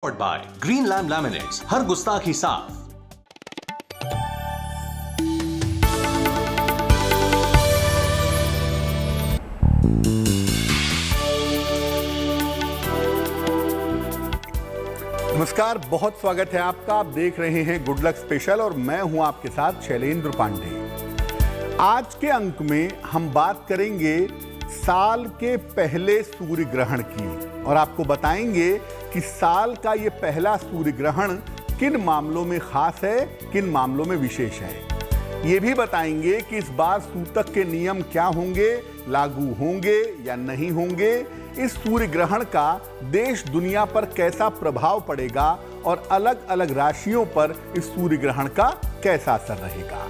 By green lamp laminates, हर गुस्ताखी साफ। नमस्कार, बहुत स्वागत है आपका। आप देख रहे हैं गुड लक स्पेशल और मैं हूं आपके साथ शैलेंद्र पांडे। आज के अंक में हम बात करेंगे साल के पहले सूर्य ग्रहण की और आपको बताएंगे कि साल का ये पहला सूर्य ग्रहण किन मामलों में खास है, किन मामलों में विशेष है। ये भी बताएंगे कि इस बार सूतक के नियम क्या होंगे, लागू होंगे या नहीं होंगे। इस सूर्य ग्रहण का देश दुनिया पर कैसा प्रभाव पड़ेगा और अलग अलग राशियों पर इस सूर्य ग्रहण का कैसा असर रहेगा।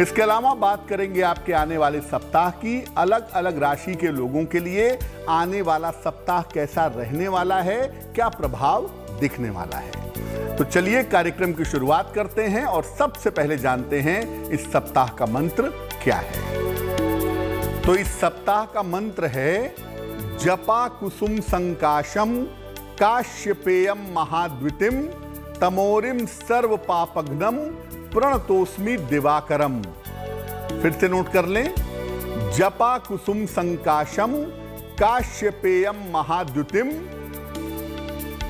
इसके अलावा बात करेंगे आपके आने वाले सप्ताह की। अलग अलग राशि के लोगों के लिए आने वाला सप्ताह कैसा रहने वाला है, क्या प्रभाव दिखने वाला है। तो चलिए कार्यक्रम की शुरुआत करते हैं और सबसे पहले जानते हैं इस सप्ताह का मंत्र क्या है। तो इस सप्ताह का मंत्र है जपा कुसुम संकाशम काश्यपेयम महाद्वितिम तमोरिम सर्व पापघ्नम प्रणतोस्मि दिवाकरम। फिर से नोट कर लें, जपा कुसुम संकाशम काश्यपेयम महाद्युतिम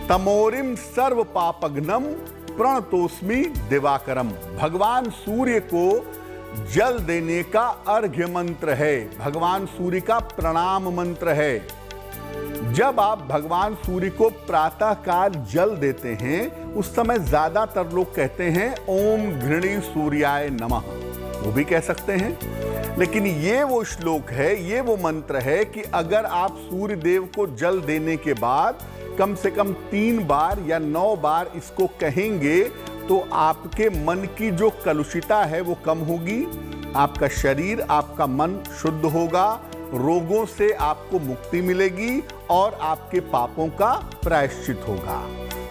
तमोरिम सर्व पापघ्नम प्रणतोस्मि दिवाकरम। भगवान सूर्य को जल देने का अर्घ्य मंत्र है, भगवान सूर्य का प्रणाम मंत्र है। जब आप भगवान सूर्य को प्रातः काल जल देते हैं उस समय ज्यादातर लोग कहते हैं ओम घृणी सूर्याय नमः, वो भी कह सकते हैं। लेकिन ये वो श्लोक है, ये वो मंत्र है कि अगर आप सूर्य देव को जल देने के बाद कम से कम 3 बार या 9 बार इसको कहेंगे तो आपके मन की जो कलुषिता है वो कम होगी, आपका शरीर, आपका मन शुद्ध होगा, रोगों से आपको मुक्ति मिलेगी और आपके पापों का प्रायश्चित होगा।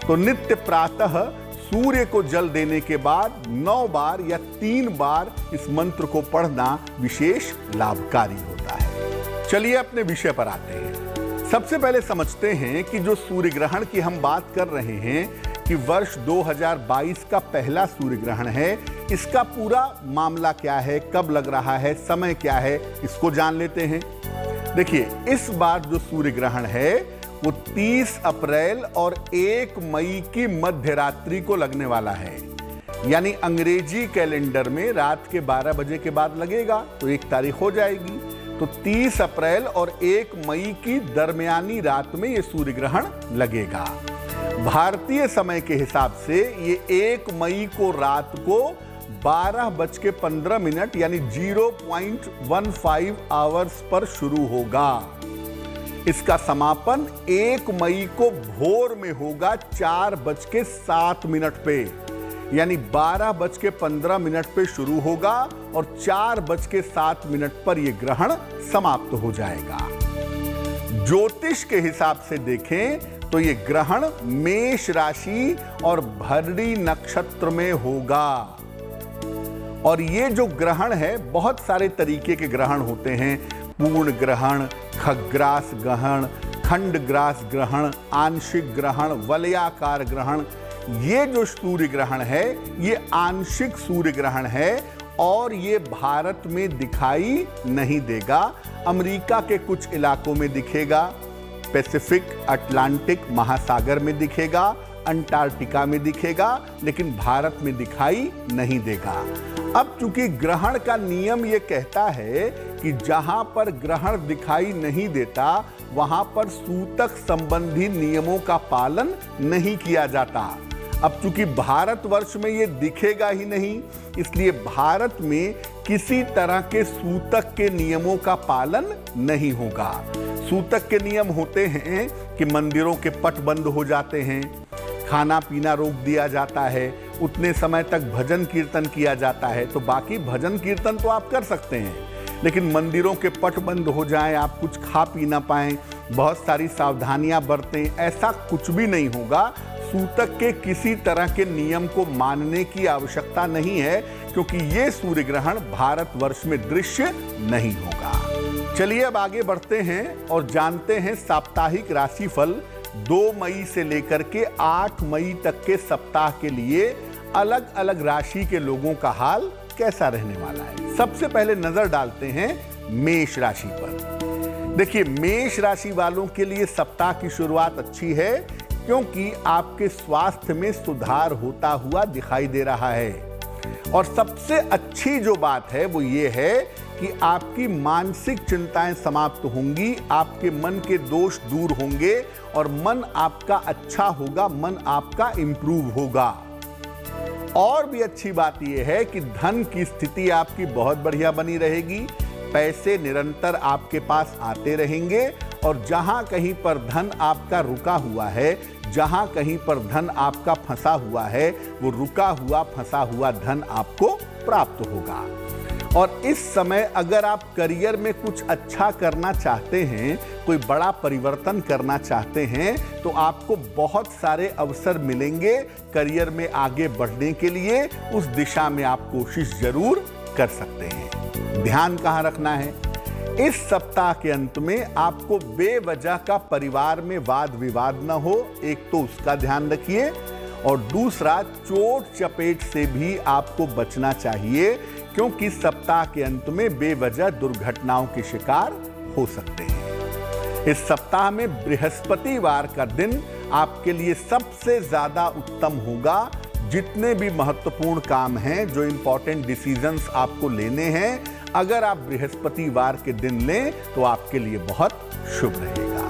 तो नित्य प्रातः सूर्य को जल देने के बाद 9 बार या 3 बार इस मंत्र को पढ़ना विशेष लाभकारी होता है। चलिए अपने विषय पर आते हैं। सबसे पहले समझते हैं कि जो सूर्य ग्रहण की हम बात कर रहे हैं कि वर्ष 2022 का पहला सूर्य ग्रहण है, इसका पूरा मामला क्या है, कब लग रहा है, समय क्या है, इसको जान लेते हैं। देखिए, इस बार जो सूर्य ग्रहण है वो 30 अप्रैल और 1 मई की मध्य रात्रि को लगने वाला है। यानी अंग्रेजी कैलेंडर में रात के 12 बजे के बाद लगेगा तो 1 तारीख हो जाएगी। तो 30 अप्रैल और 1 मई की दरमियानी रात में ये सूर्य ग्रहण लगेगा। भारतीय समय के हिसाब से ये 1 मई को रात को 12:15 यानी 0.15 आवर्स पर शुरू होगा। इसका समापन 1 मई को भोर में होगा 4:07 पे, यानी 12:15 पे शुरू होगा और 4:07 पर यह ग्रहण समाप्त हो जाएगा। ज्योतिष के हिसाब से देखें तो यह ग्रहण मेष राशि और भरणी नक्षत्र में होगा। और ये जो ग्रहण है, बहुत सारे तरीके के ग्रहण होते हैं। पूर्ण ग्रहण, खग्रास ग्रहण, खंडग्रास ग्रहण, आंशिक ग्रहण, वलयाकार ग्रहण। ये जो सूर्य ग्रहण है ये आंशिक सूर्य ग्रहण है और ये भारत में दिखाई नहीं देगा। अमेरिका के कुछ इलाकों में दिखेगा, पैसिफिक अटलांटिक महासागर में दिखेगा, अंटार्कटिका में दिखेगा, लेकिन भारत में दिखाई नहीं देगा। अब चूंकि ग्रहण का नियम ये कहता है कि जहां पर ग्रहण दिखाई नहीं देता वहां पर सूतक संबंधी नियमों का पालन नहीं किया जाता। अब चूंकि भारतवर्ष में ये दिखेगा ही नहीं, इसलिए भारत में किसी तरह के सूतक के नियमों का पालन नहीं होगा। सूतक के नियम होते हैं कि मंदिरों के पट बंद हो जाते हैं, खाना पीना रोक दिया जाता है, उतने समय तक भजन कीर्तन किया जाता है। तो बाकी भजन कीर्तन तो आप कर सकते हैं, लेकिन मंदिरों के पट बंद हो जाएं, आप कुछ खा पी ना पाएं, बहुत सारी सावधानियां बरतें, ऐसा कुछ भी नहीं होगा। सूतक के किसी तरह के नियम को मानने की आवश्यकता नहीं है, क्योंकि ये सूर्य ग्रहण भारतवर्ष में दृश्य नहीं होगा। चलिए अब आगे बढ़ते हैं और जानते हैं साप्ताहिक राशिफल 2 मई से लेकर के 8 मई तक के सप्ताह के लिए अलग अलग राशि के लोगों का हाल कैसा रहने वाला है। सबसे पहले नजर डालते हैं मेष राशि पर। देखिए, मेष राशि वालों के लिए सप्ताह की शुरुआत अच्छी है, क्योंकि आपके स्वास्थ्य में सुधार होता हुआ दिखाई दे रहा है। और सबसे अच्छी जो बात है वो ये है कि आपकी मानसिक चिंताएं समाप्त होंगी, आपके मन के दोष दूर होंगे और मन आपका अच्छा होगा, मन आपका इंप्रूव होगा। और भी अच्छी बात यह है कि धन की स्थिति आपकी बहुत बढ़िया बनी रहेगी, पैसे निरंतर आपके पास आते रहेंगे और जहां कहीं पर धन आपका रुका हुआ है, जहां कहीं पर धन आपका फंसा हुआ है, वो रुका हुआ फंसा हुआ धन आपको प्राप्त होगा। और इस समय अगर आप करियर में कुछ अच्छा करना चाहते हैं, कोई बड़ा परिवर्तन करना चाहते हैं, तो आपको बहुत सारे अवसर मिलेंगे करियर में आगे बढ़ने के लिए। उस दिशा में आप कोशिश जरूर कर सकते हैं। ध्यान कहाँ रखना है? इस सप्ताह के अंत में आपको बेवजह का परिवार में वाद विवाद न हो, एक तो उसका ध्यान रखिए, और दूसरा चोट चपेट से भी आपको बचना चाहिए, क्योंकि सप्ताह के अंत में बेवजह दुर्घटनाओं के शिकार हो सकते हैं। इस सप्ताह में बृहस्पतिवार का दिन आपके लिए सबसे ज्यादा उत्तम होगा। जितने भी महत्वपूर्ण काम हैं, जो इंपॉर्टेंट डिसीजंस आपको लेने हैं, अगर आप बृहस्पतिवार के दिन लें तो आपके लिए बहुत शुभ रहेगा।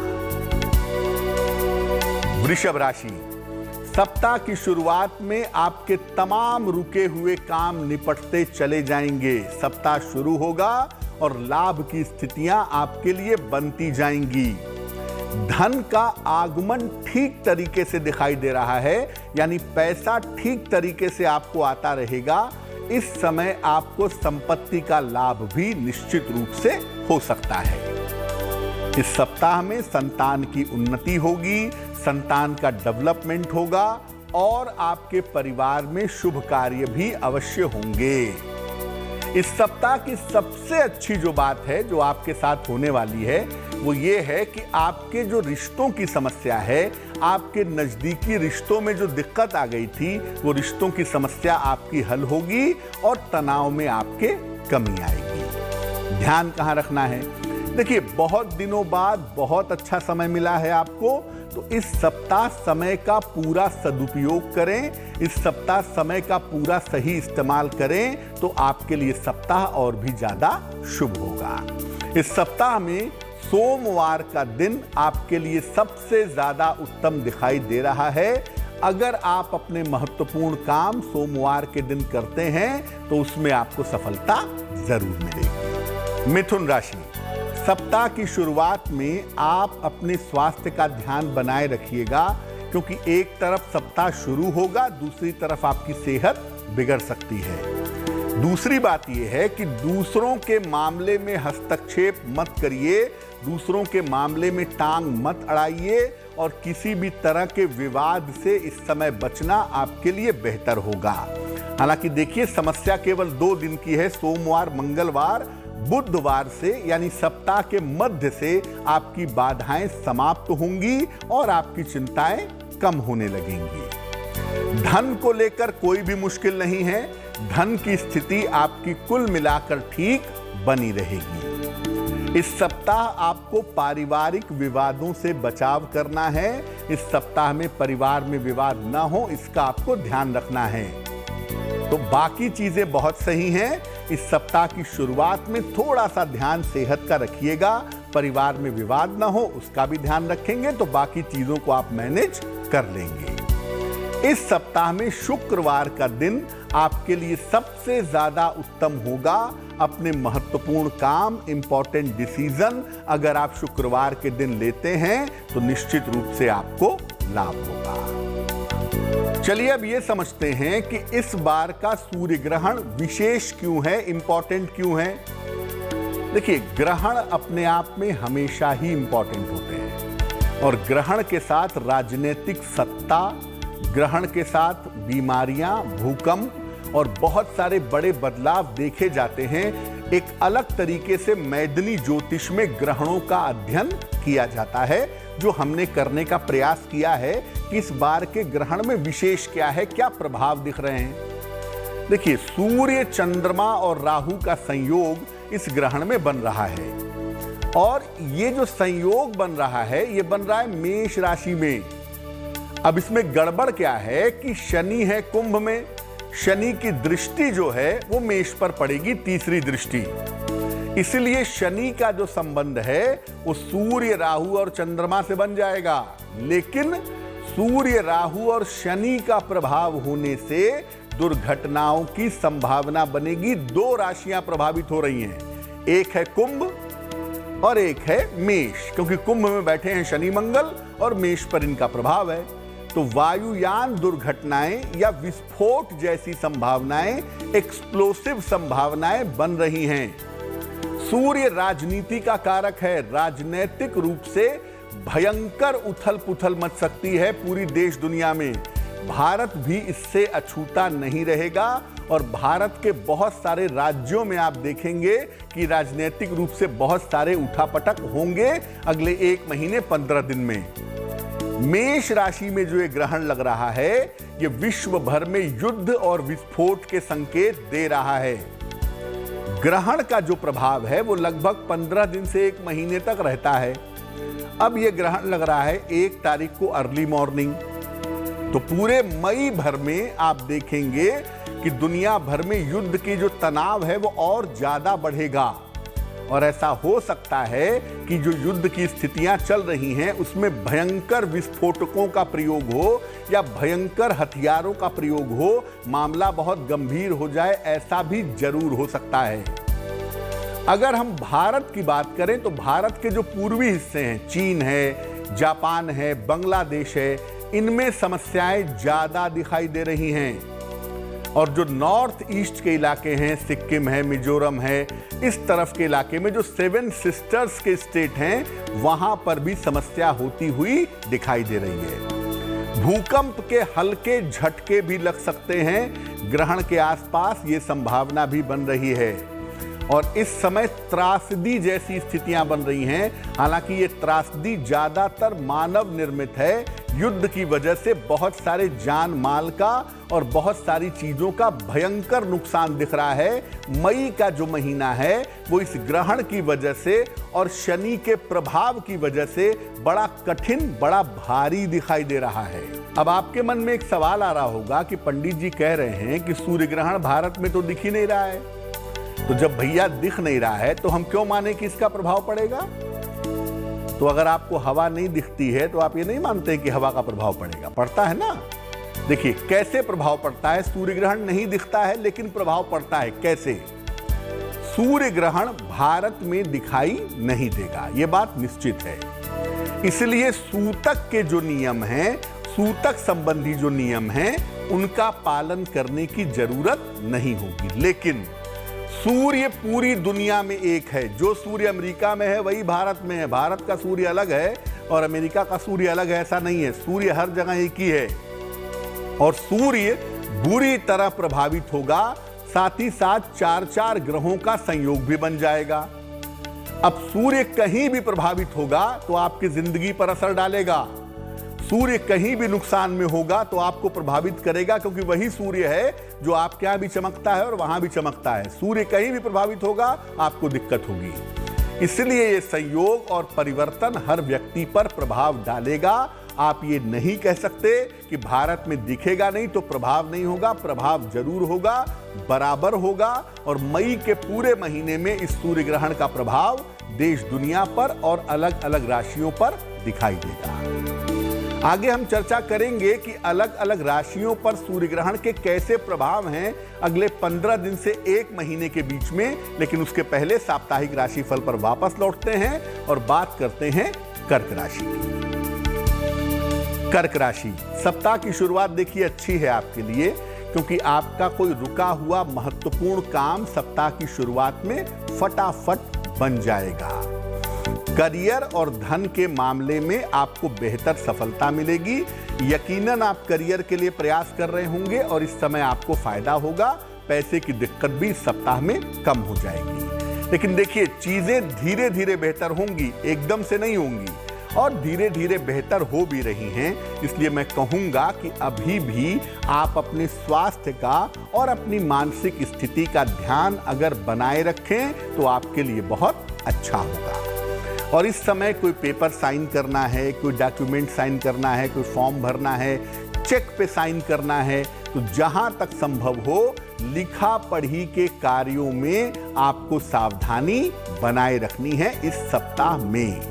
वृषभ राशि, सप्ताह की शुरुआत में आपके तमाम रुके हुए काम निपटते चले जाएंगे। सप्ताह शुरू होगा और लाभ की स्थितियां आपके लिए बनती जाएंगी। धन का आगमन ठीक तरीके से दिखाई दे रहा है, यानी पैसा ठीक तरीके से आपको आता रहेगा। इस समय आपको संपत्ति का लाभ भी निश्चित रूप से हो सकता है। इस सप्ताह में संतान की उन्नति होगी, संतान का डेवलपमेंट होगा और आपके परिवार में शुभ कार्य भी अवश्य होंगे। इस सप्ताह की सबसे अच्छी जो बात है जो आपके साथ होने वाली है, वो ये है कि आपके जो रिश्तों की समस्या है, आपके नजदीकी रिश्तों में जो दिक्कत आ गई थी, वो रिश्तों की समस्या आपकी हल होगी और तनाव में आपके कमी आएगी। ध्यान कहाँ रखना है? देखिए, बहुत दिनों बाद बहुत अच्छा समय मिला है आपको, तो इस सप्ताह समय का पूरा सदुपयोग करें। इस सप्ताह समय का पूरा सही इस्तेमाल करें तो आपके लिए सप्ताह और भी ज्यादा शुभ होगा। इस सप्ताह में सोमवार का दिन आपके लिए सबसे ज्यादा उत्तम दिखाई दे रहा है। अगर आप अपने महत्वपूर्ण काम सोमवार के दिन करते हैं तो उसमें आपको सफलता जरूर मिलेगी। मिथुन राशि, सप्ताह की शुरुआत में आप अपने स्वास्थ्य का ध्यान बनाए रखिएगा, क्योंकि एक तरफ सप्ताह शुरू होगा, दूसरी तरफ आपकी सेहत बिगड़ सकती है। दूसरी बात यह है कि दूसरों के मामले में हस्तक्षेप मत करिए, दूसरों के मामले में टांग मत अड़ाइए और किसी भी तरह के विवाद से इस समय बचना आपके लिए बेहतर होगा। हालांकि देखिए, समस्या केवल 2 दिन की है, सोमवार, मंगलवार, बुधवार से, यानी सप्ताह के मध्य से आपकी बाधाएं समाप्त होंगी और आपकी चिंताएं कम होने लगेंगी। धन को लेकर कोई भी मुश्किल नहीं है, धन की स्थिति आपकी कुल मिलाकर ठीक बनी रहेगी। इस सप्ताह आपको पारिवारिक विवादों से बचाव करना है। इस सप्ताह में परिवार में विवाद ना हो, इसका आपको ध्यान रखना है। तो बाकी चीजें बहुत सही हैं। इस सप्ताह की शुरुआत में थोड़ा सा ध्यान सेहत का रखिएगा, परिवार में विवाद ना हो उसका भी ध्यान रखेंगे तो बाकी चीजों को आप मैनेज कर लेंगे। इस सप्ताह में शुक्रवार का दिन आपके लिए सबसे ज्यादा उत्तम होगा। अपने महत्वपूर्ण काम, इंपॉर्टेंट डिसीजन अगर आप शुक्रवार के दिन लेते हैं तो निश्चित रूप से आपको लाभ होगा। चलिए अब ये समझते हैं कि इस बार का सूर्य ग्रहण विशेष क्यों है, इंपॉर्टेंट क्यों है। देखिए, ग्रहण अपने आप में हमेशा ही इंपॉर्टेंट होते हैं और ग्रहण के साथ राजनीतिक सत्ता, ग्रहण के साथ बीमारियां, भूकंप और बहुत सारे बड़े बदलाव देखे जाते हैं। एक अलग तरीके से मैदिनी ज्योतिष में ग्रहणों का अध्ययन किया जाता है, जो हमने करने का प्रयास किया है कि इस बार के ग्रहण में विशेष क्या है, क्या प्रभाव दिख रहे हैं। देखिए, सूर्य, चंद्रमा और राहु का संयोग इस ग्रहण में बन रहा है, और ये जो संयोग बन रहा है ये बन रहा है मेष राशि में। अब इसमें गड़बड़ क्या है कि शनि है कुंभ में, शनि की दृष्टि जो है वो मेष पर पड़ेगी, तीसरी दृष्टि। इसलिए शनि का जो संबंध है वो सूर्य, राहु और चंद्रमा से बन जाएगा, लेकिन सूर्य, राहु और शनि का प्रभाव होने से दुर्घटनाओं की संभावना बनेगी। दो राशियां प्रभावित हो रही हैं, एक है कुंभ और एक है मेष, क्योंकि कुंभ में बैठे हैं शनि मंगल और मेष पर इनका प्रभाव है। तो वायुयान दुर्घटनाएं या विस्फोट जैसी संभावनाएं, एक्सप्लोसिव संभावनाएं बन रही हैं। सूर्य राजनीति का कारक है, राजनीतिक रूप से भयंकर उथल पुथल मच सकती है पूरी देश दुनिया में। भारत भी इससे अछूता नहीं रहेगा, और भारत के बहुत सारे राज्यों में आप देखेंगे कि राजनीतिक रूप से बहुत सारे उठापटक होंगे अगले 1 महीने 15 दिन में। मेष राशि में जो ये ग्रहण लग रहा है ये विश्व भर में युद्ध और विस्फोट के संकेत दे रहा है। ग्रहण का जो प्रभाव है वो लगभग 15 दिन से 1 महीने तक रहता है। अब ये ग्रहण लग रहा है 1 तारीख को अर्ली मॉर्निंग, तो पूरे मई भर में आप देखेंगे कि दुनिया भर में युद्ध की जो तनाव है वो और ज्यादा बढ़ेगा, और ऐसा हो सकता है कि जो युद्ध की स्थितियां चल रही हैं उसमें भयंकर विस्फोटकों का प्रयोग हो या भयंकर हथियारों का प्रयोग हो, मामला बहुत गंभीर हो जाए, ऐसा भी जरूर हो सकता है। अगर हम भारत की बात करें तो भारत के जो पूर्वी हिस्से हैं, चीन है, जापान है, बांग्लादेश है, इनमें समस्याएं ज्यादा दिखाई दे रही हैं। और जो नॉर्थ ईस्ट के इलाके हैं, सिक्किम है, मिजोरम है, इस तरफ के इलाके में जो 7 सिस्टर्स के स्टेट हैं, वहां पर भी समस्या होती हुई दिखाई दे रही है। भूकंप के हल्के झटके भी लग सकते हैं, ग्रहण के आसपास ये संभावना भी बन रही है। और इस समय त्रासदी जैसी स्थितियां बन रही हैं, हालांकि ये त्रासदी ज्यादातर मानव निर्मित है। युद्ध की वजह से बहुत सारे जान माल का और बहुत सारी चीजों का भयंकर नुकसान दिख रहा है। मई का जो महीना है वो इस ग्रहण की वजह से और शनि के प्रभाव की वजह से बड़ा कठिन, बड़ा भारी दिखाई दे रहा है। अब आपके मन में एक सवाल आ रहा होगा कि पंडित जी कह रहे हैं कि सूर्य ग्रहण भारत में तो दिख ही नहीं रहा है, तो जब भैया दिख नहीं रहा है तो हम क्यों माने कि इसका प्रभाव पड़ेगा? तो अगर आपको हवा नहीं दिखती है तो आप ये नहीं मानते कि हवा का प्रभाव पड़ेगा? पड़ता है ना। देखिए कैसे प्रभाव पड़ता है। सूर्य ग्रहण नहीं दिखता है लेकिन प्रभाव पड़ता है। कैसे? सूर्य ग्रहण भारत में दिखाई नहीं देगा, यह बात निश्चित है। इसलिए सूतक के जो नियम हैं, सूतक संबंधी जो नियम हैं, उनका पालन करने की जरूरत नहीं होगी। लेकिन सूर्य पूरी दुनिया में एक है। जो सूर्य अमेरिका में है वही भारत में है। भारत का सूर्य अलग है और अमेरिका का सूर्य अलग है, ऐसा नहीं है। सूर्य हर जगह एक ही है और सूर्य बुरी तरह प्रभावित होगा। साथ ही साथ 4-4 ग्रहों का संयोग भी बन जाएगा। अब सूर्य कहीं भी प्रभावित होगा तो आपकी जिंदगी पर असर डालेगा। सूर्य कहीं भी नुकसान में होगा तो आपको प्रभावित करेगा, क्योंकि वही सूर्य है जो आपके यहां भी चमकता है और वहां भी चमकता है। सूर्य कहीं भी प्रभावित होगा आपको दिक्कत होगी। इसलिए ये संयोग और परिवर्तन हर व्यक्ति पर प्रभाव डालेगा। आप ये नहीं कह सकते कि भारत में दिखेगा नहीं तो प्रभाव नहीं होगा। प्रभाव जरूर होगा, बराबर होगा। और मई के पूरे महीने में इस सूर्य ग्रहण का प्रभाव देश दुनिया पर और अलग अलग राशियों पर दिखाई देगा। आगे हम चर्चा करेंगे कि अलग अलग राशियों पर सूर्य ग्रहण के कैसे प्रभाव हैं अगले 15 दिन से 1 महीने के बीच में। लेकिन उसके पहले साप्ताहिक राशिफल पर वापस लौटते हैं और बात करते हैं कर्क राशि की। कर्क राशि सप्ताह की शुरुआत देखिए अच्छी है आपके लिए, क्योंकि आपका कोई रुका हुआ महत्वपूर्ण काम सप्ताह की शुरुआत में फटाफट बन जाएगा। करियर और धन के मामले में आपको बेहतर सफलता मिलेगी। यकीनन आप करियर के लिए प्रयास कर रहे होंगे और इस समय आपको फायदा होगा। पैसे की दिक्कत भी इस सप्ताह में कम हो जाएगी। लेकिन देखिए, चीजें धीरे धीरे बेहतर होंगी, एकदम से नहीं होंगी, और धीरे धीरे बेहतर हो भी रही हैं। इसलिए मैं कहूंगा कि अभी भी आप अपने स्वास्थ्य का और अपनी मानसिक स्थिति का ध्यान अगर बनाए रखें तो आपके लिए बहुत अच्छा होगा। और इस समय कोई पेपर साइन करना है, कोई डॉक्यूमेंट साइन करना है, कोई फॉर्म भरना है, चेक पे साइन करना है, तो जहां तक संभव हो लिखा पढ़ी के कार्यों में आपको सावधानी बनाए रखनी है इस सप्ताह में।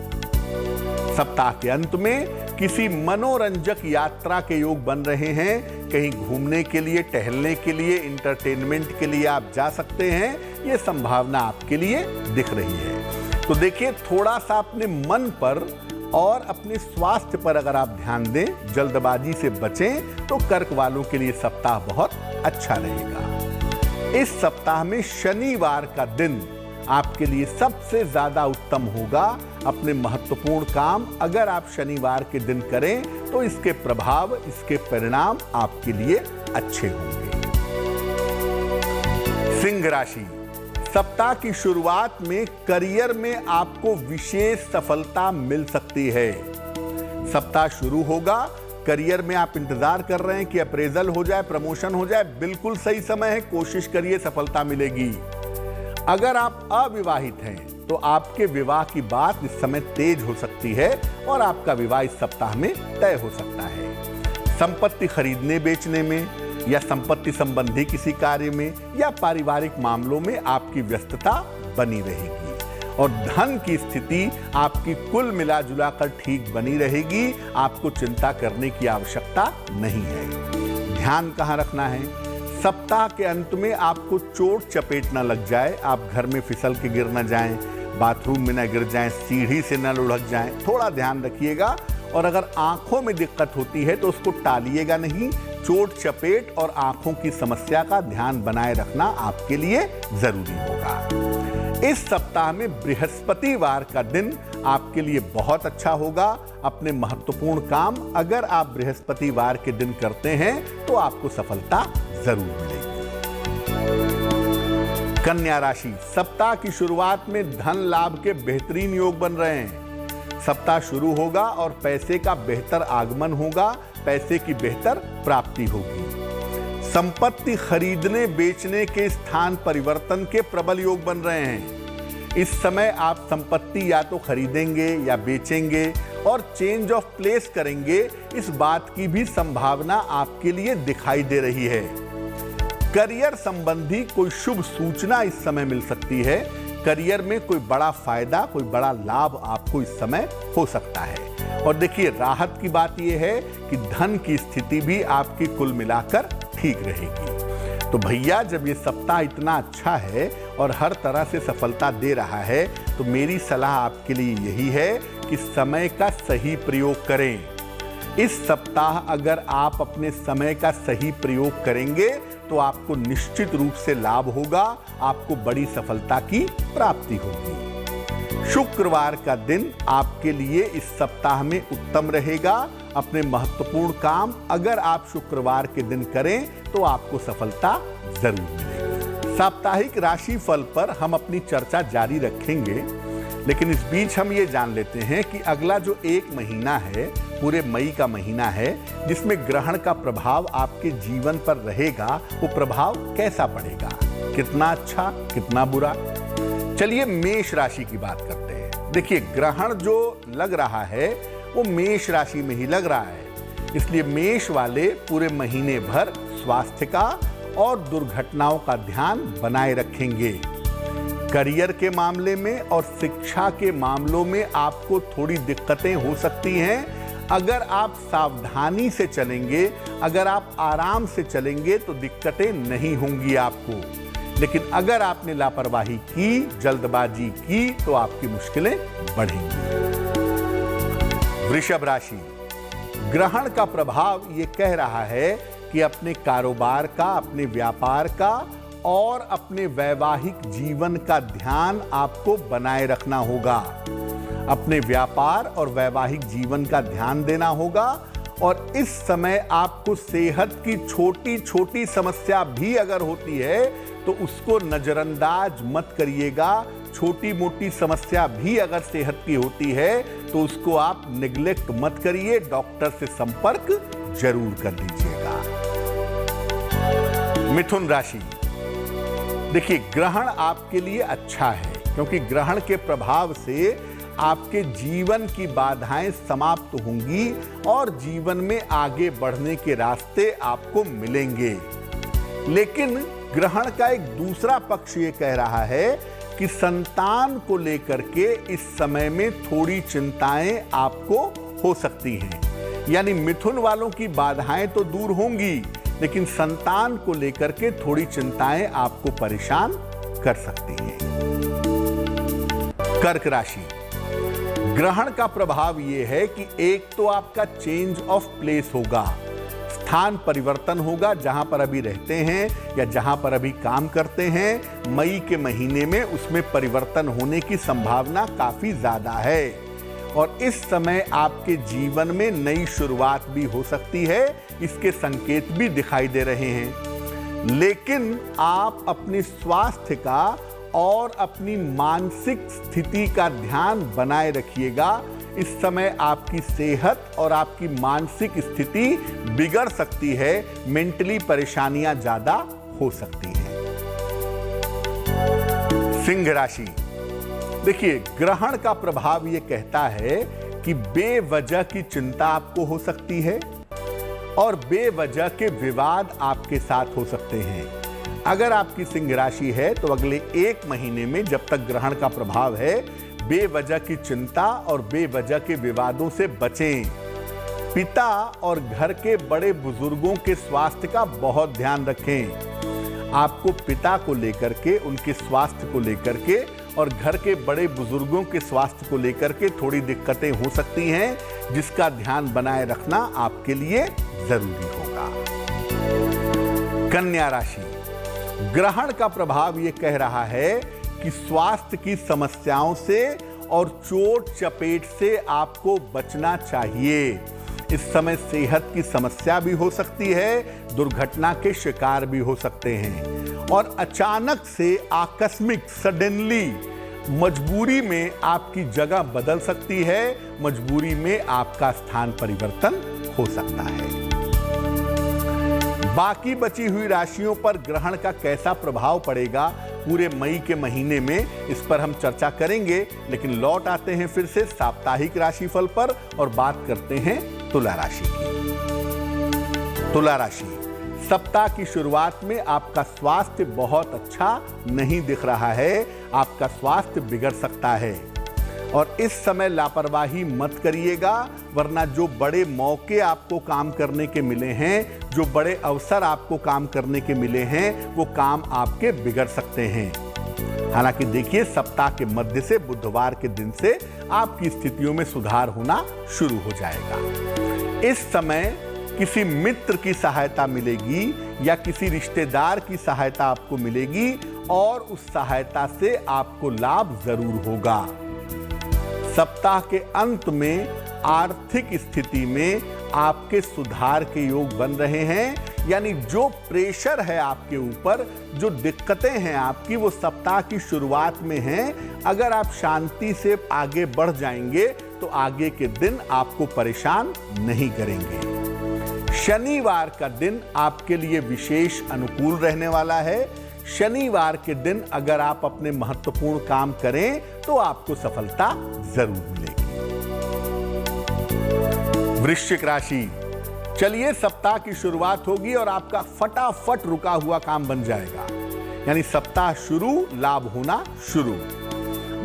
सप्ताह के अंत में किसी मनोरंजक यात्रा के योग बन रहे हैं। कहीं घूमने के लिए, टहलने के लिए, इंटरटेनमेंट के लिए आप जा सकते हैं। ये संभावना आपके लिए दिख रही है। तो देखिए, थोड़ा सा अपने मन पर और अपने स्वास्थ्य पर अगर आप ध्यान दें, जल्दबाजी से बचें, तो कर्क वालों के लिए सप्ताह बहुत अच्छा रहेगा। इस सप्ताह में शनिवार का दिन आपके लिए सबसे ज्यादा उत्तम होगा। अपने महत्वपूर्ण काम अगर आप शनिवार के दिन करें तो इसके प्रभाव, इसके परिणाम आपके लिए अच्छे होंगे। सिंह राशि, सप्ताह की शुरुआत में करियर में आपको विशेष सफलता मिल सकती है। सप्ताह शुरू होगा, करियर में आप इंतजार कर रहे हैं कि अप्रेजल हो जाए, प्रमोशन हो जाए, बिल्कुल सही समय है, कोशिश करिए, सफलता मिलेगी। अगर आप अविवाहित हैं तो आपके विवाह की बात इस समय तेज हो सकती है और आपका विवाह इस सप्ताह में तय हो सकता है। संपत्ति खरीदने बेचने में या संपत्ति संबंधी किसी कार्य में या पारिवारिक मामलों में आपकी व्यस्तता बनी रहेगी और धन की स्थिति आपकी कुल मिलाजुला कर ठीक बनी रहेगी। आपको चिंता करने की आवश्यकता नहीं है। ध्यान कहाँ रखना है? सप्ताह के अंत में आपको चोट चपेट न लग जाए, आप घर में फिसल के गिर न जाएं, बाथरूम में न गिर जाएं, सीढ़ी से न लुढ़क जाएं, थोड़ा ध्यान रखिएगा। और अगर आंखों में दिक्कत होती है तो उसको टालिएगा नहीं। चोट चपेट और आंखों की समस्या का ध्यान बनाए रखना आपके लिए जरूरी होगा। इस सप्ताह में बृहस्पतिवार का दिन आपके लिए बहुत अच्छा होगा। अपने महत्वपूर्ण काम अगर आप बृहस्पतिवार के दिन करते हैं तो आपको सफलता जरूर मिलेगी। कन्या राशि, सप्ताह की शुरुआत में धन लाभ के बेहतरीन योग बन रहे हैं। सप्ताह शुरू होगा और पैसे का बेहतर आगमन होगा, पैसे की बेहतर प्राप्ति होगी। संपत्ति खरीदने बेचने के स्थान परिवर्तन के प्रबल योग बन रहे हैं। इस समय आप संपत्ति या तो खरीदेंगे या बेचेंगे और चेंज ऑफ प्लेस करेंगे, इस बात की भी संभावना आपके लिए दिखाई दे रही है। करियर संबंधी कोई शुभ सूचना इस समय मिल सकती है। करियर में कोई बड़ा फायदा, कोई बड़ा लाभ आपको इस समय हो सकता है। और देखिए, राहत की बात यह है कि धन की स्थिति भी आपकी कुल मिलाकर ठीक रहेगी। तो भैया, जब ये सप्ताह इतना अच्छा है और हर तरह से सफलता दे रहा है, तो मेरी सलाह आपके लिए यही है कि समय का सही प्रयोग करें। इस सप्ताह अगर आप अपने समय का सही प्रयोग करेंगे तो आपको निश्चित रूप से लाभ होगा, आपको बड़ी सफलता की प्राप्ति होगी। शुक्रवार का दिन आपके लिए इस सप्ताह में उत्तम रहेगा। अपने महत्वपूर्ण काम अगर आप शुक्रवार के दिन करें तो आपको सफलता जरूर मिलेगी। साप्ताहिक राशि फल पर हम अपनी चर्चा जारी रखेंगे, लेकिन इस बीच हम ये जान लेते हैं कि अगला जो एक महीना है, पूरे मई का महीना है, जिसमें ग्रहण का प्रभाव आपके जीवन पर रहेगा, वो प्रभाव कैसा पड़ेगा, कितना अच्छा, कितना बुरा। चलिए मेष राशि की बात करते हैं। देखिए, ग्रहण जो लग रहा है वो मेष राशि में ही लग रहा है, इसलिए मेष वाले पूरे महीने भर स्वास्थ्य का और दुर्घटनाओं का ध्यान बनाए रखेंगे। करियर के मामले में और शिक्षा के मामलों में आपको थोड़ी दिक्कतें हो सकती हैं। अगर आप सावधानी से चलेंगे, अगर आप आराम से चलेंगे तो दिक्कतें नहीं होंगी आपको, लेकिन अगर आपने लापरवाही की, जल्दबाजी की, तो आपकी मुश्किलें बढ़ेंगी। वृषभ राशि, ग्रहण का प्रभाव ये कह रहा है कि अपने कारोबार का, अपने व्यापार का और अपने वैवाहिक जीवन का ध्यान आपको बनाए रखना होगा। अपने व्यापार और वैवाहिक जीवन का ध्यान देना होगा और इस समय आपको सेहत की छोटी छोटी समस्या भी अगर होती है तो उसको नजरअंदाज मत करिएगा। छोटी मोटी समस्या भी अगर सेहत की होती है तो उसको आप निगलेक्ट मत करिए, डॉक्टर से संपर्क जरूर कर लीजिएगा। मिथुन राशि, देखिए ग्रहण आपके लिए अच्छा है क्योंकि ग्रहण के प्रभाव से आपके जीवन की बाधाएं समाप्त होंगी और जीवन में आगे बढ़ने के रास्ते आपको मिलेंगे। लेकिन ग्रहण का एक दूसरा पक्ष ये कह रहा है कि संतान को लेकर के इस समय में थोड़ी चिंताएं आपको हो सकती हैं। यानी मिथुन वालों की बाधाएं तो दूर होंगी, लेकिन संतान को लेकर के थोड़ी चिंताएं आपको परेशान कर सकती हैं। कर्क राशि, ग्रहण का प्रभाव यह है कि एक तो आपका चेंज ऑफ प्लेस होगा, स्थान परिवर्तन होगा। जहां पर अभी रहते हैं या जहां पर अभी काम करते हैं, मई के महीने में उसमें परिवर्तन होने की संभावना काफी ज्यादा है और इस समय आपके जीवन में नई शुरुआत भी हो सकती है, इसके संकेत भी दिखाई दे रहे हैं। लेकिन आप अपने स्वास्थ्य का और अपनी मानसिक स्थिति का ध्यान बनाए रखिएगा। इस समय आपकी सेहत और आपकी मानसिक स्थिति बिगड़ सकती है, मेंटली परेशानियां ज्यादा हो सकती हैं। सिंह राशि, देखिए ग्रहण का प्रभाव यह कहता है कि बेवजह की चिंता आपको हो सकती है और बेवजह के विवाद आपके साथ हो सकते हैं। अगर आपकी सिंह राशि है तो अगले 1 महीने में जब तक ग्रहण का प्रभाव है, बेवजह की चिंता और बेवजह के विवादों से बचें। पिता और घर के बड़े बुजुर्गों के स्वास्थ्य का बहुत ध्यान रखें। आपको पिता को लेकर के, उनके स्वास्थ्य को लेकर के और घर के बड़े बुजुर्गों के स्वास्थ्य को लेकर के थोड़ी दिक्कतें हो सकती हैं, जिसका ध्यान बनाए रखना आपके लिए जरूरी होगा। कन्या राशि, ग्रहण का प्रभाव यह कह रहा है कि स्वास्थ्य की समस्याओं से और चोट चपेट से आपको बचना चाहिए। इस समय सेहत की समस्या भी हो सकती है, दुर्घटना के शिकार भी हो सकते हैं और अचानक से आकस्मिक सडनली मजबूरी में आपकी जगह बदल सकती है, मजबूरी में आपका स्थान परिवर्तन हो सकता है। बाकी बची हुई राशियों पर ग्रहण का कैसा प्रभाव पड़ेगा पूरे मई के महीने में, इस पर हम चर्चा करेंगे। लेकिन लौट आते हैं फिर से साप्ताहिक राशिफल पर और बात करते हैं तुला राशि की। तुला राशि, सप्ताह की शुरुआत में आपका स्वास्थ्य बहुत अच्छा नहीं दिख रहा है, आपका स्वास्थ्य बिगड़ सकता है और इस समय लापरवाही मत करिएगा, वरना जो बड़े मौके आपको काम करने के मिले हैं, जो बड़े अवसर आपको काम करने के मिले हैं, वो काम आपके बिगड़ सकते हैं। हालांकि देखिए सप्ताह के मध्य से बुधवार के दिन से आपकी स्थितियों में सुधार होना शुरू हो जाएगा। इस समय किसी मित्र की सहायता मिलेगी या किसी रिश्तेदार की सहायता आपको मिलेगी और उस सहायता से आपको लाभ जरूर होगा। सप्ताह के अंत में आर्थिक स्थिति में आपके सुधार के योग बन रहे हैं, यानी जो प्रेशर है आपके ऊपर, जो दिक्कतें हैं आपकी, वो सप्ताह की शुरुआत में हैं। अगर आप शांति से आगे बढ़ जाएंगे तो आगे के दिन आपको परेशान नहीं करेंगे। शनिवार का दिन आपके लिए विशेष अनुकूल रहने वाला है। शनिवार के दिन अगर आप अपने महत्वपूर्ण काम करें तो आपको सफलता जरूर मिलेगी। वृश्चिक राशि, चलिए सप्ताह की शुरुआत होगी और आपका फटाफट रुका हुआ काम बन जाएगा, यानी सप्ताह शुरू, लाभ होना शुरू।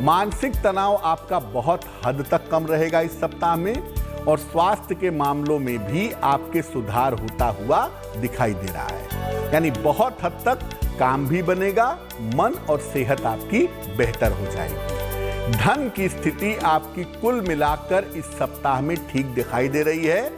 मानसिक तनाव आपका बहुत हद तक कम रहेगा इस सप्ताह में और स्वास्थ्य के मामलों में भी आपके सुधार होता हुआ दिखाई दे रहा है, यानी बहुत हद तक काम भी बनेगा, मन और सेहत आपकी बेहतर हो जाएगी। धन की स्थिति आपकी कुल मिलाकर इस सप्ताह में ठीक दिखाई दे रही है।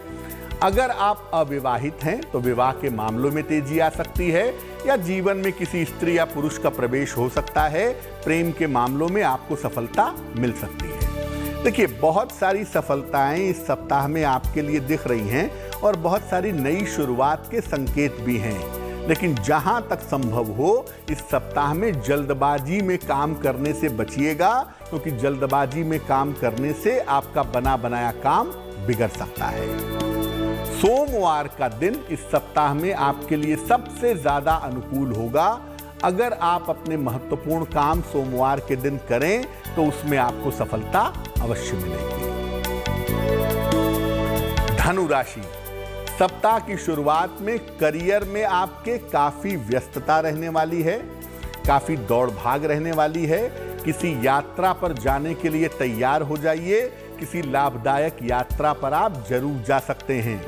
अगर आप अविवाहित हैं तो विवाह के मामलों में तेजी आ सकती है या जीवन में किसी स्त्री या पुरुष का प्रवेश हो सकता है। प्रेम के मामलों में आपको सफलता मिल सकती है। देखिए बहुत सारी सफलताएं इस सप्ताह में आपके लिए दिख रही हैं और बहुत सारी नई शुरुआत के संकेत भी हैं। लेकिन जहां तक संभव हो इस सप्ताह में जल्दबाजी में काम करने से बचिएगा, क्योंकि जल्दबाजी में काम करने से आपका बना बनाया काम बिगड़ सकता है। सोमवार का दिन इस सप्ताह में आपके लिए सबसे ज्यादा अनुकूल होगा। अगर आप अपने महत्वपूर्ण काम सोमवार के दिन करें तो उसमें आपको सफलता अवश्य मिलेगी। धनु राशि, सप्ताह की शुरुआत में करियर में आपके काफी व्यस्तता रहने वाली है, काफी दौड़ भाग रहने वाली है। किसी यात्रा पर जाने के लिए तैयार हो जाइए। किसी लाभदायक यात्रा पर आप जरूर जा सकते हैं।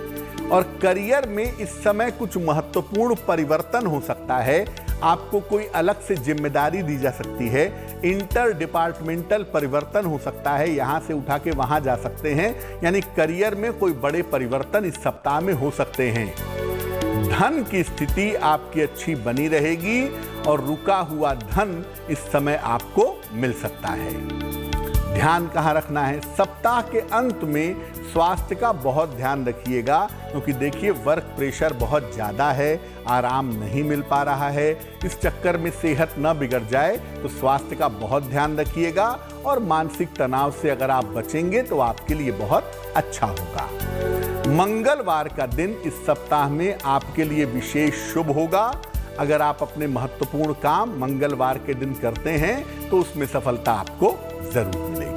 और करियर में इस समय कुछ महत्वपूर्ण परिवर्तन हो सकता है। आपको कोई अलग से जिम्मेदारी दी जा सकती है। इंटर डिपार्टमेंटल परिवर्तन हो सकता है, यहां से उठा के वहां जा सकते हैं। यानी करियर में कोई बड़े परिवर्तन इस सप्ताह में हो सकते हैं। धन की स्थिति आपकी अच्छी बनी रहेगी और रुका हुआ धन इस समय आपको मिल सकता है। ध्यान कहाँ रखना है? सप्ताह के अंत में स्वास्थ्य का बहुत ध्यान रखिएगा, क्योंकि देखिए वर्क प्रेशर बहुत ज़्यादा है, आराम नहीं मिल पा रहा है। इस चक्कर में सेहत न बिगड़ जाए तो स्वास्थ्य का बहुत ध्यान रखिएगा। और मानसिक तनाव से अगर आप बचेंगे तो आपके लिए बहुत अच्छा होगा। मंगलवार का दिन इस सप्ताह में आपके लिए विशेष शुभ होगा। अगर आप अपने महत्वपूर्ण काम मंगलवार के दिन करते हैं तो उसमें सफलता आपको जरूर मिलेगी।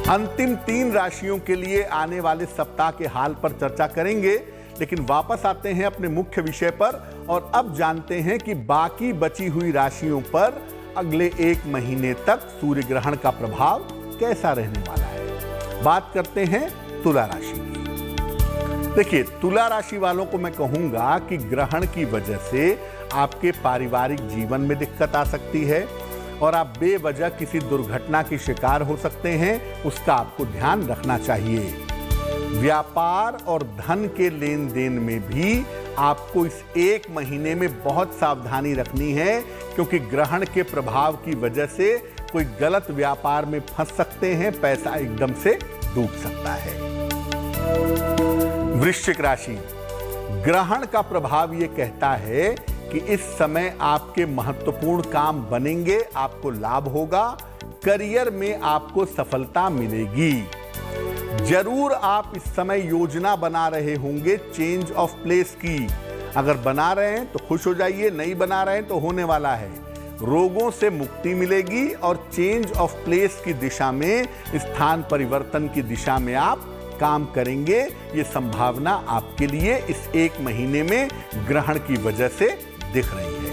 अंतिम 3 राशियों के लिए आने वाले सप्ताह के हाल पर चर्चा करेंगे, लेकिन वापस आते हैं अपने मुख्य विषय पर और अब जानते हैं कि बाकी बची हुई राशियों पर अगले 1 महीने तक सूर्य ग्रहण का प्रभाव कैसा रहने वाला है। बात करते हैं तुला राशि की। देखिए, तुला राशि वालों को मैं कहूंगा कि ग्रहण की वजह से आपके पारिवारिक जीवन में दिक्कत आ सकती है और आप बेवजह किसी दुर्घटना की शिकार हो सकते हैं। उसका आपको ध्यान रखना चाहिए। व्यापार और धन के लेन देन में भी आपको इस 1 महीने में बहुत सावधानी रखनी है, क्योंकि ग्रहण के प्रभाव की वजह से कोई गलत व्यापार में फंस सकते हैं, पैसा एकदम से डूब सकता है। वृश्चिक राशि, ग्रहण का प्रभाव यह कहता है कि इस समय आपके महत्वपूर्ण काम बनेंगे, आपको लाभ होगा, करियर में आपको सफलता मिलेगी। जरूर आप इस समय योजना बना रहे होंगे चेंज ऑफ प्लेस की। अगर बना रहे हैं तो खुश हो जाइए, नहीं बना रहे हैं तो होने वाला है। रोगों से मुक्ति मिलेगी और चेंज ऑफ प्लेस की दिशा में, स्थान परिवर्तन की दिशा में आप काम करेंगे। ये संभावना आपके लिए इस 1 महीने में ग्रहण की वजह से दिख रही है।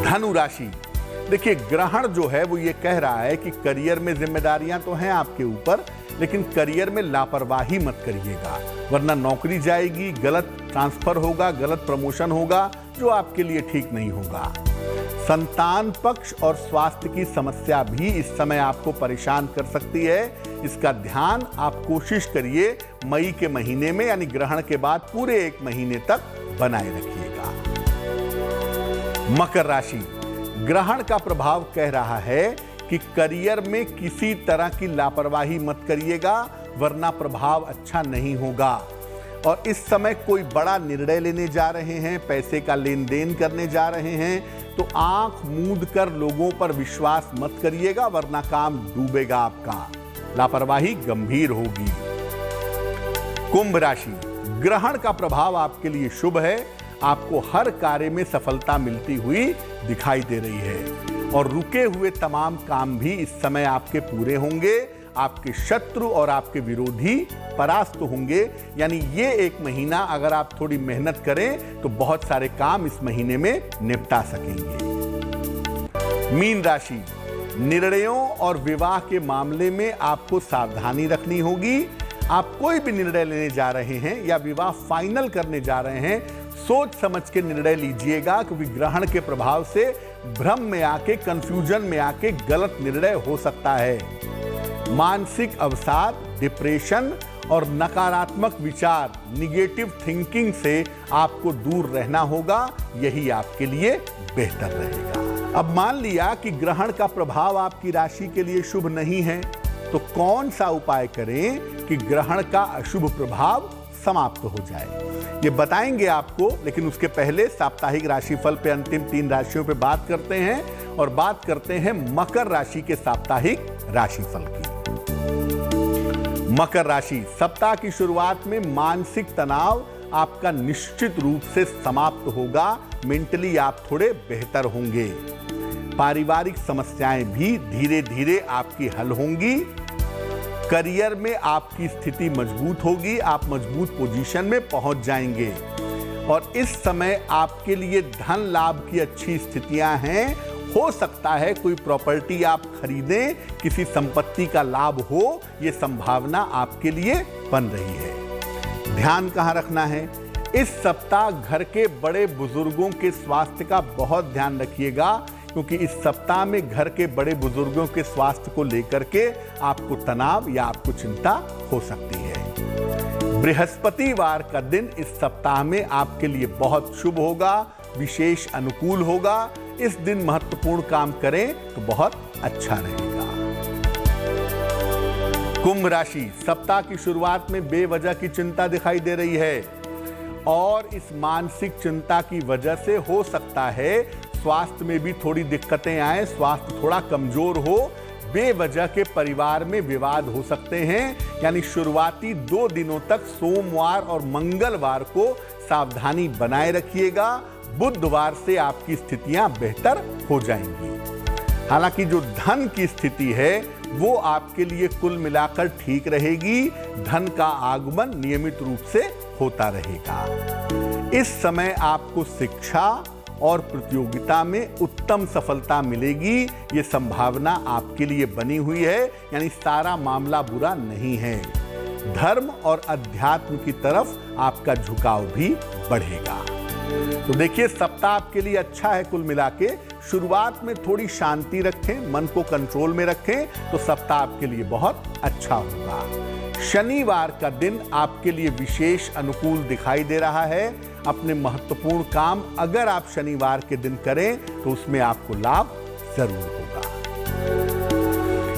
धनु राशि, देखिए ग्रहण जो है वो ये कह रहा है कि करियर में जिम्मेदारियां तो हैं आपके ऊपर, लेकिन करियर में लापरवाही मत करिएगा, वरना नौकरी जाएगी, गलत ट्रांसफर होगा, गलत प्रमोशन होगा, जो आपके लिए ठीक नहीं होगा। संतान पक्ष और स्वास्थ्य की समस्या भी इस समय आपको परेशान कर सकती है। इसका ध्यान आप कोशिश करिए मई के महीने में, यानी ग्रहण के बाद पूरे 1 महीने तक बनाए रखिएगा। मकर राशि, ग्रहण का प्रभाव कह रहा है कि करियर में किसी तरह की लापरवाही मत करिएगा, वरना प्रभाव अच्छा नहीं होगा। और इस समय कोई बड़ा निर्णय लेने जा रहे हैं, पैसे का लेन देन करने जा रहे हैं, तो आंख मूंद कर लोगों पर विश्वास मत करिएगा, वरना काम डूबेगा आपका, लापरवाही गंभीर होगी। कुंभ राशि, ग्रहण का प्रभाव आपके लिए शुभ है। आपको हर कार्य में सफलता मिलती हुई दिखाई दे रही है और रुके हुए तमाम काम भी इस समय आपके पूरे होंगे। आपके शत्रु और आपके विरोधी परास्त होंगे। यानी ये 1 महीना अगर आप थोड़ी मेहनत करें तो बहुत सारे काम इस महीने में निपटा सकेंगे। मीन राशि, निर्णयों और विवाह के मामले में आपको सावधानी रखनी होगी। आप कोई भी निर्णय लेने जा रहे हैं या विवाह फाइनल करने जा रहे हैं, सोच समझ के निर्णय लीजिएगा, क्योंकि ग्रहण के प्रभाव से भ्रम में आके, कंफ्यूजन में आके गलत निर्णय हो सकता है। मानसिक अवसाद, डिप्रेशन और नकारात्मक विचार, निगेटिव थिंकिंग से आपको दूर रहना होगा। यही आपके लिए बेहतर रहेगा। अब मान लिया कि ग्रहण का प्रभाव आपकी राशि के लिए शुभ नहीं है, तो कौन सा उपाय करें कि ग्रहण का अशुभ प्रभाव समाप्त हो जाए। ये बताएंगे आपको, लेकिन उसके पहले साप्ताहिक राशिफल पे अंतिम 3 राशियों पे बात करते हैं और बात करते हैं मकर राशि के साप्ताहिक राशिफल की। मकर राशि, सप्ताह की शुरुआत में मानसिक तनाव आपका निश्चित रूप से समाप्त होगा। मेंटली आप थोड़े बेहतर होंगे। पारिवारिक समस्याएं भी धीरे धीरे आपकी हल होंगी। करियर में आपकी स्थिति मजबूत होगी, आप मजबूत पोजीशन में पहुंच जाएंगे और इस समय आपके लिए धन लाभ की अच्छी स्थितियां हैं। हो सकता है कोई प्रॉपर्टी आप खरीदें, किसी संपत्ति का लाभ हो, यह संभावना आपके लिए बन रही है। ध्यान कहां रखना है? इस सप्ताह घर के बड़े बुजुर्गों के स्वास्थ्य का बहुत ध्यान रखिएगा, क्योंकि इस सप्ताह में घर के बड़े बुजुर्गों के स्वास्थ्य को लेकर के आपको तनाव या आपको चिंता हो सकती है। बृहस्पतिवार का दिन इस सप्ताह में आपके लिए बहुत शुभ होगा, विशेष अनुकूल होगा। इस दिन महत्वपूर्ण काम करें तो बहुत अच्छा रहेगा। कुंभ राशि, सप्ताह की शुरुआत में बेवजह की चिंता दिखाई दे रही है और इस मानसिक चिंता की वजह से हो सकता है स्वास्थ्य में भी थोड़ी दिक्कतें आए, स्वास्थ्य थोड़ा कमजोर हो। बेवजह के परिवार में विवाद हो सकते हैं, यानी शुरुआती 2 दिनों तक सोमवार और मंगलवार को सावधानी बनाए रखिएगा। बुधवार से आपकी स्थितियां बेहतर हो जाएंगी। हालांकि जो धन की स्थिति है वो आपके लिए कुल मिलाकर ठीक रहेगी। धन का आगमन नियमित रूप से होता रहेगा। इस समय आपको शिक्षा और प्रतियोगिता में उत्तम सफलता मिलेगी, ये संभावना आपके लिए बनी हुई है, यानी सारा मामला बुरा नहीं है। धर्म और अध्यात्म की तरफ आपका झुकाव भी बढ़ेगा। तो देखिए, सप्ताह आपके लिए अच्छा है। कुल मिला के शुरुआत में थोड़ी शांति रखें, मन को कंट्रोल में रखें, तो सप्ताह आपके लिए बहुत अच्छा होगा। शनिवार का दिन आपके लिए विशेष अनुकूल दिखाई दे रहा है। अपने महत्वपूर्ण काम अगर आप शनिवार के दिन करें तो उसमें आपको लाभ जरूर होगा।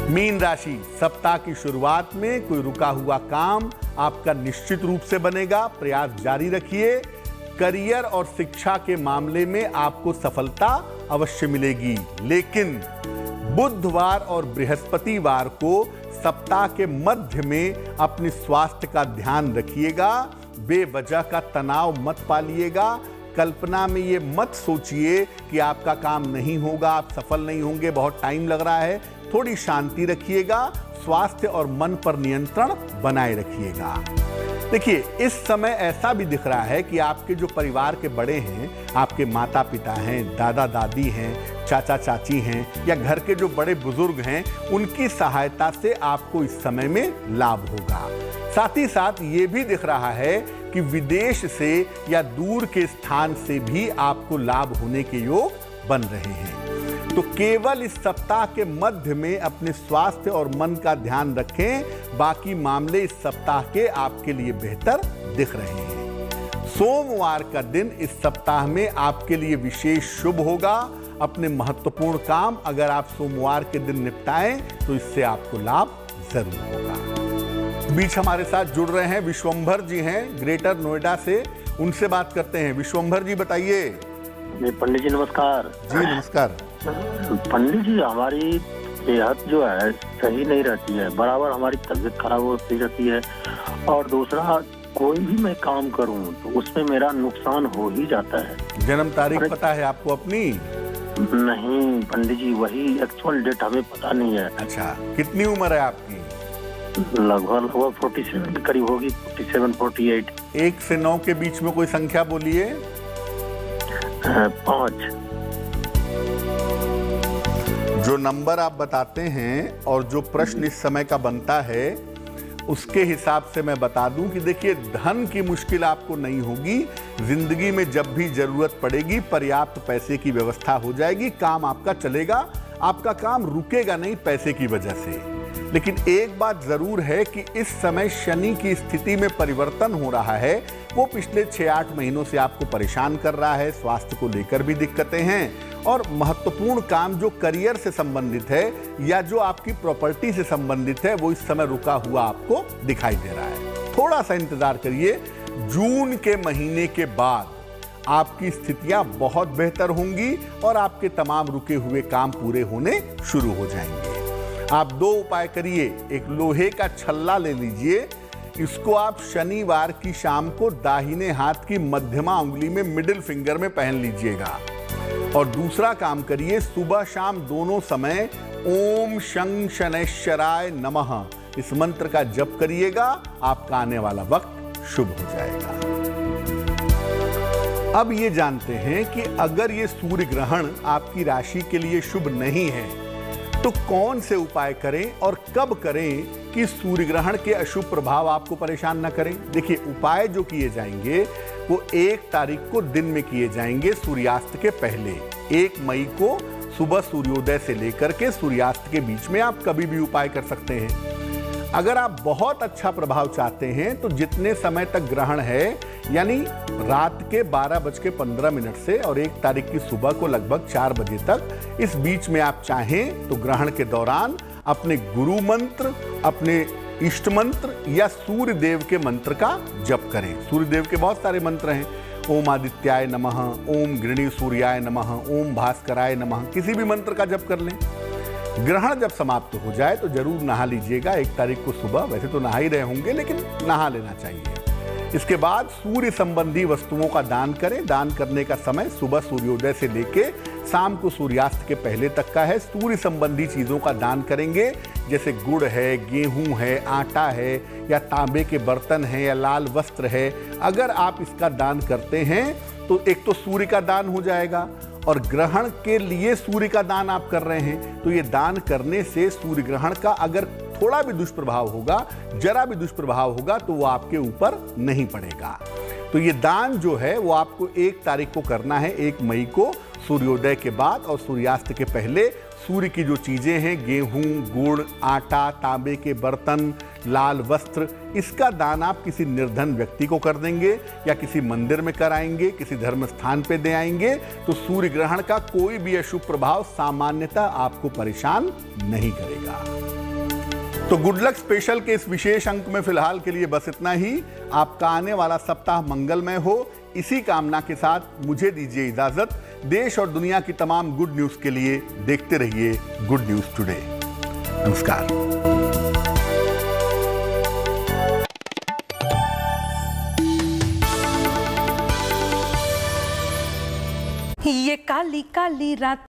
मीन राशि, सप्ताह की शुरुआत में कोई रुका हुआ काम आपका निश्चित रूप से बनेगा। प्रयास जारी रखिए। करियर और शिक्षा के मामले में आपको सफलता अवश्य मिलेगी, लेकिन बुधवार और बृहस्पतिवार को सप्ताह के मध्य में अपने स्वास्थ्य का ध्यान रखिएगा। बेवजह का तनाव मत पालिएगा। कल्पना में ये मत सोचिए कि आपका काम नहीं होगा, आप सफल नहीं होंगे, बहुत टाइम लग रहा है। थोड़ी शांति रखिएगा। स्वास्थ्य और मन पर नियंत्रण बनाए रखिएगा। देखिए, इस समय ऐसा भी दिख रहा है कि आपके जो परिवार के बड़े हैं, आपके माता पिता हैं, दादा दादी हैं, चाचा चाची हैं या घर के जो बड़े बुजुर्ग हैं, उनकी सहायता से आपको इस समय में लाभ होगा। साथ ही साथ ये भी दिख रहा है कि विदेश से या दूर के स्थान से भी आपको लाभ होने के योग बन रहे हैं। तो केवल इस सप्ताह के मध्य में अपने स्वास्थ्य और मन का ध्यान रखें। बाकी मामले इस सप्ताह के आपके लिए बेहतर दिख रहे हैं। सोमवार का दिन इस सप्ताह में आपके लिए विशेष शुभ होगा। अपने महत्वपूर्ण काम अगर आप सोमवार के दिन निपटाएं तो इससे आपको लाभ जरूर होगा। बीच हमारे साथ जुड़ रहे हैं विश्वंभर जी हैं, ग्रेटर नोएडा से। उनसे बात करते हैं। विश्वंभर जी बताइए। पंडित जी नमस्कार। जी नमस्कार। पंडित जी, हमारी सेहत जो है सही नहीं रहती है, बराबर हमारी तबीयत खराब होती रहती है और दूसरा कोई भी मैं काम करूं तो उसमें मेरा नुकसान हो ही जाता है। जन्म तारीख पता है आपको अपनी? नहीं पंडित जी, वही एक्चुअल डेट हमें पता नहीं है। अच्छा, कितनी उम्र है आपकी? लगभग 47 करीब होगी, 47-48। 1 से 9 के बीच में कोई संख्या बोलिए। 5। जो नंबर आप बताते हैं और जो प्रश्न इस समय का बनता है उसके हिसाब से मैं बता दूं कि देखिए, धन की मुश्किल आपको नहीं होगी। जिंदगी में जब भी जरूरत पड़ेगी पर्याप्त पैसे की व्यवस्था हो जाएगी। काम आपका चलेगा, आपका काम रुकेगा नहीं पैसे की वजह से। लेकिन एक बात जरूर है कि इस समय शनि की स्थिति में परिवर्तन हो रहा है। वो पिछले 6-8 महीनों से आपको परेशान कर रहा है। स्वास्थ्य को लेकर भी दिक्कतें हैं और महत्वपूर्ण काम जो करियर से संबंधित है या जो आपकी प्रॉपर्टी से संबंधित है वो इस समय रुका हुआ आपको दिखाई दे रहा है। थोड़ा सा इंतजार करिए। जून के महीने के बाद आपकी स्थितियां बहुत बेहतर होंगी और आपके तमाम रुके हुए काम पूरे होने शुरू हो जाएंगे। आप दो उपाय करिए। एक लोहे का छल्ला ले लीजिए, इसको आप शनिवार की शाम को दाहिने हाथ की मध्यमा उंगली में मिडिल फिंगर में पहन लीजिएगा। और दूसरा काम करिए, सुबह शाम दोनों समय ओम शं शनैश्चराय नमः इस मंत्र का जप करिएगा। आपका आने वाला वक्त शुभ हो जाएगा। अब ये जानते हैं कि अगर ये सूर्य ग्रहण आपकी राशि के लिए शुभ नहीं है तो कौन से उपाय करें और कब करें कि सूर्य ग्रहण के अशुभ प्रभाव आपको परेशान न करें। देखिए, उपाय जो किए जाएंगे वो 1 तारीख को दिन में किए जाएंगे, सूर्यास्त के पहले। 1 मई को सुबह सूर्योदय से लेकर के सूर्यास्त के बीच में आप कभी भी उपाय कर सकते हैं। अगर आप बहुत अच्छा प्रभाव चाहते हैं तो जितने समय तक ग्रहण है, यानी रात के 12:15 से और 1 तारीख की सुबह को लगभग 4 बजे तक, इस बीच में आप चाहें तो ग्रहण के दौरान अपने गुरु मंत्र, अपने इष्ट मंत्र या सूर्य देव के मंत्र का जप करें। सूर्य देव के बहुत सारे मंत्र हैं। ओम आदित्याय नमः, ओम गृणी सूर्याय नमः, ओम भास्कराय नमः, किसी भी मंत्र का जप कर लें। ग्रहण जब समाप्त हो जाए तो जरूर नहा लीजिएगा 1 तारीख को सुबह। वैसे तो नहा ही रहे होंगे, लेकिन नहा लेना चाहिए। इसके बाद सूर्य संबंधी वस्तुओं का दान करें। दान करने का समय सुबह सूर्योदय से लेके शाम को सूर्यास्त के पहले तक का है। सूर्य संबंधी चीजों का दान करेंगे, जैसे गुड़ है, गेहूं है, आटा है, या तांबे के बर्तन है, या लाल वस्त्र है। अगर आप इसका दान करते हैं तो एक तो सूर्य का दान हो जाएगा, और ग्रहण के लिए सूर्य का दान आप कर रहे हैं तो ये दान करने से सूर्य ग्रहण का अगर थोड़ा भी दुष्प्रभाव होगा, जरा भी दुष्प्रभाव होगा, तो वो आपके ऊपर नहीं पड़ेगा। तो ये दान जो है वो आपको 1 तारीख को करना है, 1 मई को सूर्योदय के बाद और सूर्यास्त के पहले। सूर्य की जो चीजें हैं, गेहूं, गुड़, आटा, तांबे के बर्तन, लाल वस्त्र, इसका दान आप किसी निर्धन व्यक्ति को कर देंगे या किसी मंदिर में कराएंगे, किसी धर्म स्थान पे दे आएंगे, तो सूर्य ग्रहण का कोई भी अशुभ प्रभाव सामान्यतः आपको परेशान नहीं करेगा। तो गुड लक स्पेशल के इस विशेष अंक में फिलहाल के लिए बस इतना ही। आपका आने वाला सप्ताह मंगलमय हो, इसी कामना के साथ मुझे दीजिए इजाजत। देश और दुनिया की तमाम गुड न्यूज के लिए देखते रहिए गुड न्यूज टुडे। नमस्कार। ये काली काली रात